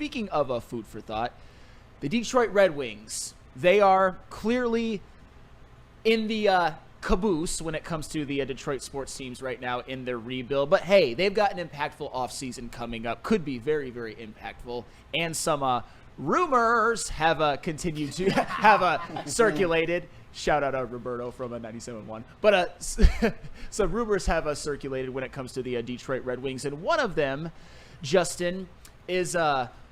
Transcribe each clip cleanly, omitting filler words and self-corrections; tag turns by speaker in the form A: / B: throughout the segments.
A: Speaking of food for thought, the Detroit Red Wings, they are clearly in the caboose when it comes to the Detroit sports teams right now in their rebuild. But hey, they've got an impactful offseason coming up. Could be very, very impactful. And some rumors have continued to have circulated. Shout out to Roberto from 97.1. But some rumors have circulated when it comes to the Detroit Red Wings. And one of them, Justin, is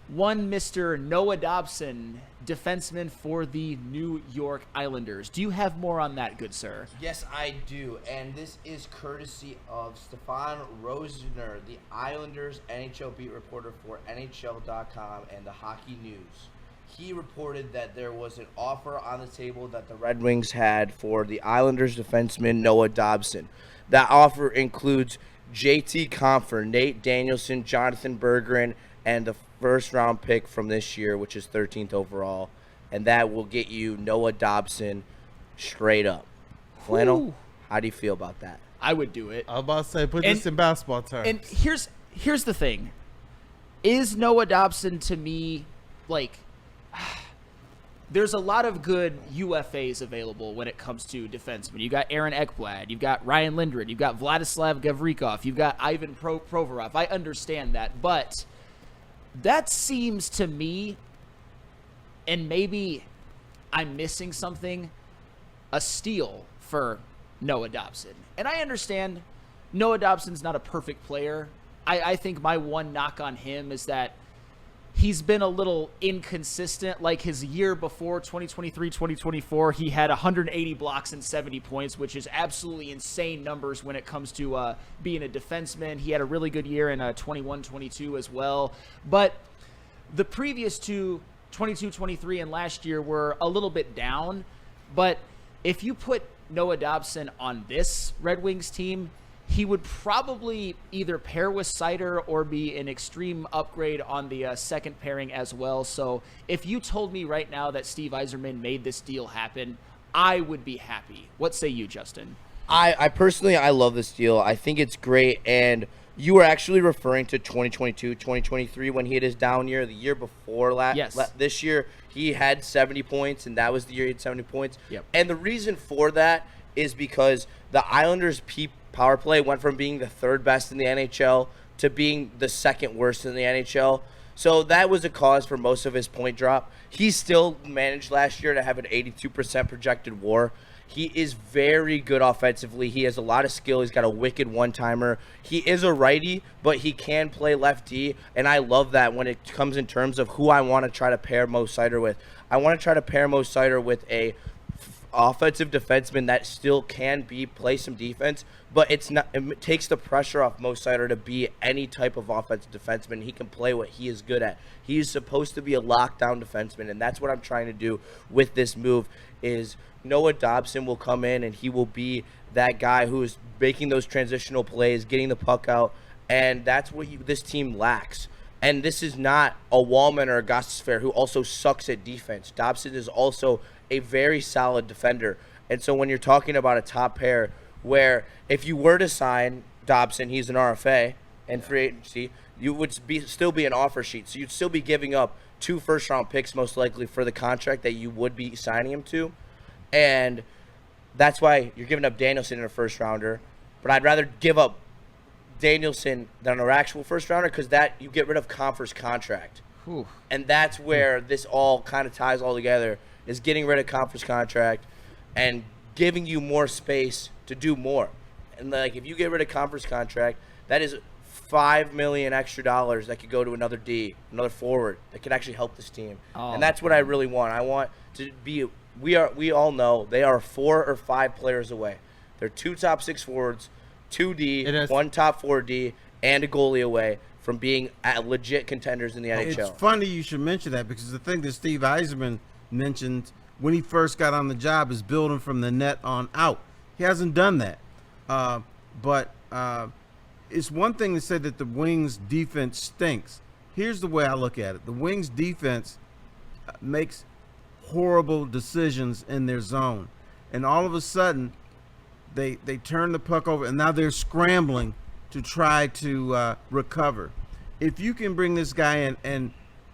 A: one Mr. Noah Dobson, defenseman for the New York Islanders. Do you have more on that, good sir?
B: Yes, I do. And this is courtesy of Stefan Rosner, the Islanders NHL beat reporter for NHL.com and the Hockey News. He reported that there was an offer on the table that the Red Wings had for the Islanders defenseman Noah Dobson. That offer includes JT Compher, Nate Danielson, Jonathan Berggren, and the first-round pick from this year, which is 13th overall. And that will get you Noah Dobson straight up. Flannel, how do you feel about that?
A: I would do it.
C: I was about to say, put this in basketball terms.
A: And here's the thing. Is Noah Dobson, to me, like, there's a lot of good UFAs available when it comes to defensemen. You got Aaron Ekblad, you've got Ryan Lindgren, you've got Vladislav Gavrikov, you've got Ivan Provorov. I understand that, but that seems to me, and maybe I'm missing something, a steal for Noah Dobson. And I understand Noah Dobson's not a perfect player. I think my one knock on him is that he's been a little inconsistent. Like his year before, 2023-2024, he had 180 blocks and 70 points, which is absolutely insane numbers when it comes to being a defenseman. He had a really good year in 21-22 as well. But the previous two, 22-23 and last year, were a little bit down. But if you put Noah Dobson on this Red Wings team, he would probably either pair with Seider or be an extreme upgrade on the second pairing as well. So if you told me right now that Steve Yzerman made this deal happen, I would be happy. What say you, Justin?
B: I personally, I love this deal. I think it's great. And you were actually referring to 2022, 2023 when he had his down year. The year before this year, he had 70 points, and that was the year he had 70 points.
A: Yep.
B: And the reason for that is because the Islanders' power play went from being the third best in the NHL to being the second worst in the NHL. So that was a cause for most of his point drop. He still managed last year to have an 82% projected WAR. He is very good offensively. He has a lot of skill. He's got a wicked one-timer. He is a righty, but he can play lefty, and I love that when it comes in terms of who I want to try to pair Mo Seider with. I want to try to pair Mo Seider with a offensive defenseman that still can play some defense, but it takes the pressure off Mo Seider to be any type of offensive defenseman. He can play what he is good at. He is supposed to be a lockdown defenseman, and that's what I'm trying to do with this move. Is Noah Dobson will come in and he will be that guy who is making those transitional plays, getting the puck out, and that's what this team lacks. And this is not a Wallman or a Gostisbehere who also sucks at defense. Dobson is also a very solid defender. And so when you're talking about a top pair where if you were to sign Dobson, he's an RFA and free agency, you would still be an offer sheet. So you'd still be giving up 2 first-round picks most likely for the contract that you would be signing him to. And that's why you're giving up Danielson in a first-rounder. But I'd rather give up Danielson than an actual first-rounder because that you get rid of Compher's contract.
A: Whew.
B: And that's where this all kind of ties all together, is getting rid of Compher's contract and giving you more space to do more. And like if you get rid of Compher's contract, that is $5 million extra dollars that could go to another D, another forward that could actually help this team. And that's what I really want. I want to be. We all know they are 4 or 5 players away. They're 2 top 6 forwards, 2 D, 1 top 4 D, and a goalie away from being legit contenders in the NHL.
C: It's funny you should mention that because the thing that Steve Yzerman mentioned when he first got on the job is building from the net on out. He hasn't done that. But it's one thing to say that the Wings defense stinks. Here's the way I look at it. The Wings defense makes horrible decisions in their zone. And all of a sudden, they turn the puck over, and now they're scrambling to try to recover. If you can bring this guy in and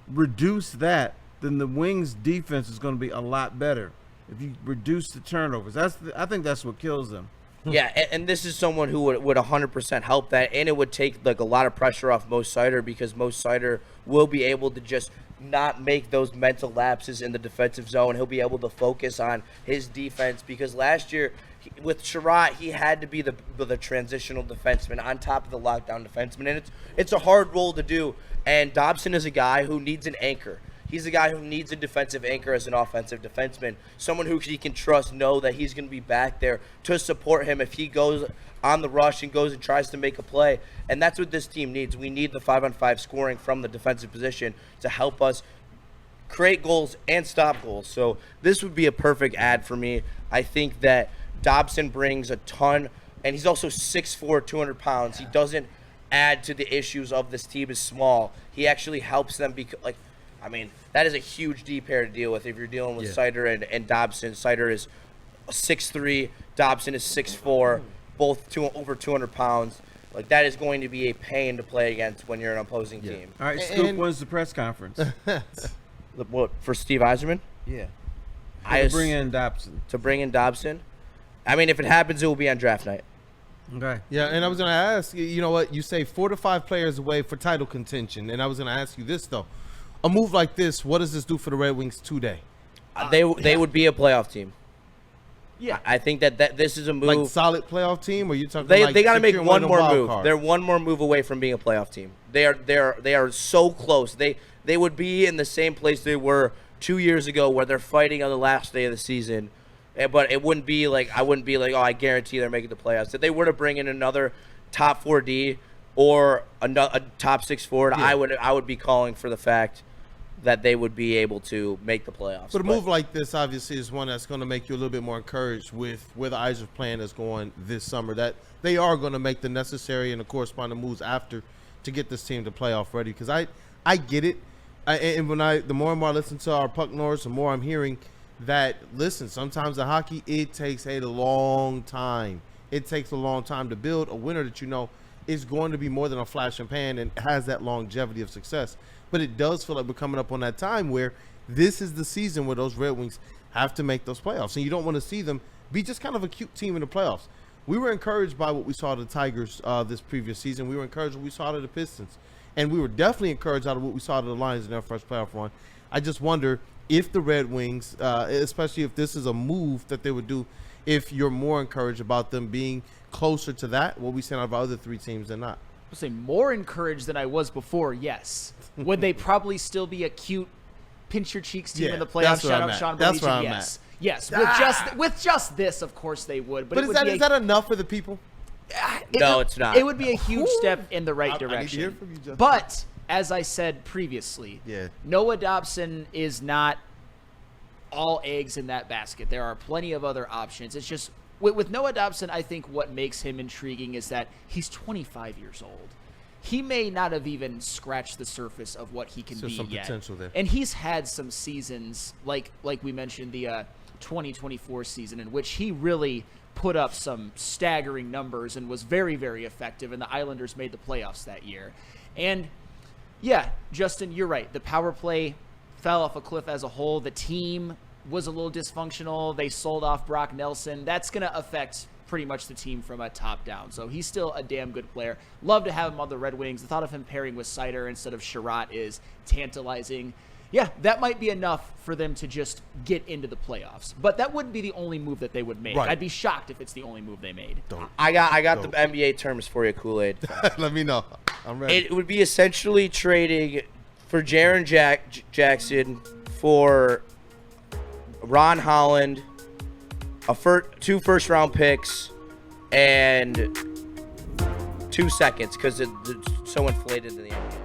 C: reduce that, then the Wings defense is going to be a lot better. If you reduce the turnovers, I think that's what kills them.
B: Yeah, and this is someone who would 100% help that, and it would take like a lot of pressure off Mo Sider, because Mo Sider will be able to just not make those mental lapses in the defensive zone. He'll be able to focus on his defense, because last year with Sherratt, he had to be the transitional defenseman on top of the lockdown defenseman, and it's a hard role to do. And Dobson is a guy who needs an anchor. He's a guy who needs a defensive anchor as an offensive defenseman, someone who he can trust, know that he's going to be back there to support him if he goes on the rush and goes and tries to make a play. And that's what this team needs. We need the 5-on-5 scoring from the defensive position to help us create goals and stop goals. So this would be a perfect ad for me. I think that Dobson brings a ton, and he's also 6'4", 200 pounds. He doesn't add to the issues of this team is small. He actually helps them that is a huge D pair to deal with if you're dealing with Sider and Dobson. Sider is 6'3", Dobson is 6'4", both over 200 pounds. Like, that is going to be a pain to play against when you're an opposing team.
C: All right, Scoop, when's the press conference?
B: What, for Steve Yzerman?
C: Yeah.
B: To
C: bring in Dobson.
B: To bring in Dobson? I mean, if it happens, it will be on draft night.
C: Okay.
D: Yeah, and I was going to ask, you know what, you say 4 to 5 players away for title contention, and I was going to ask you this, though. A move like this, what does this do for the Red Wings today?
B: They would be a playoff team.
A: Yeah.
B: I think that this is a move.
D: Like solid playoff team, or you talking
B: They got to make
D: securing
B: one
D: of
B: more
D: them wild
B: move.
D: cards?
B: They're one more move away from being a playoff team. They are so close. They would be in the same place they were 2 years ago, where they're fighting on the last day of the season. But it wouldn't be like, I wouldn't be like, oh, I guarantee they're making the playoffs. If they were to bring in another top 4D or a top 6 forward, I would be calling for the fact that they would be able to make the playoffs.
D: But a move like this, obviously, is one that's going to make you a little bit more encouraged with where the Yzer plan is going this summer, that they are going to make the necessary and the corresponding moves after to get this team to playoff ready. Because I get it. The more and more I listen to our Puck Norris, the more I'm hearing that, listen, sometimes in hockey, it takes a long time. It takes a long time to build a winner that you know is going to be more than a flash and pan and has that longevity of success. But it does feel like we're coming up on that time where this is the season where those Red Wings have to make those playoffs. And you don't want to see them be just kind of a cute team in the playoffs. We were encouraged by what we saw of the Tigers this previous season. We were encouraged what we saw of the Pistons. And we were definitely encouraged out of what we saw of the Lions in their first playoff run. I just wonder if the Red Wings, especially if this is a move that they would do, if you're more encouraged about them being closer to that, what we seen out of our other 3 teams than not.
A: I'll say more encouraged than I was before, yes. Would they probably still be a cute pinch your cheeks team in the playoffs? Shout out Sean
D: That's where I'm
A: yes.
D: at.
A: Yes. With just this, of course they would. But
D: is that enough for the people?
B: No, it's not.
A: It would be a huge step in the right
D: I need to
A: direction.
D: hear from you, Justin.
A: But as I said previously, Noah Dobson is not all eggs in that basket. There are plenty of other options. It's just with Noah Dobson, I think what makes him intriguing is that he's 25 years old. He may not have even scratched the surface of what he can be
D: some
A: yet.
D: potential there.
A: And he's had some seasons, like we mentioned, the 2024 season, in which he really put up some staggering numbers and was very, very effective, and the Islanders made the playoffs that year. And, yeah, Justin, you're right. The power play fell off a cliff as a whole. The team was a little dysfunctional. They sold off Brock Nelson. That's going to affect pretty much the team from a top down. So he's still a damn good player. Love to have him on the Red Wings. The thought of him pairing with Sider instead of Sherratt is tantalizing. Yeah, that might be enough for them to just get into the playoffs. But that wouldn't be the only move that they would make.
D: Right.
A: I'd be shocked if it's the only move they made.
B: I got the NBA terms for you, Kool-Aid.
D: Let me know. I'm ready.
B: It would be essentially trading for Jaren Jackson for Ron Holland, 2 first-round picks, and 2 seconds because it's so inflated in the NBA.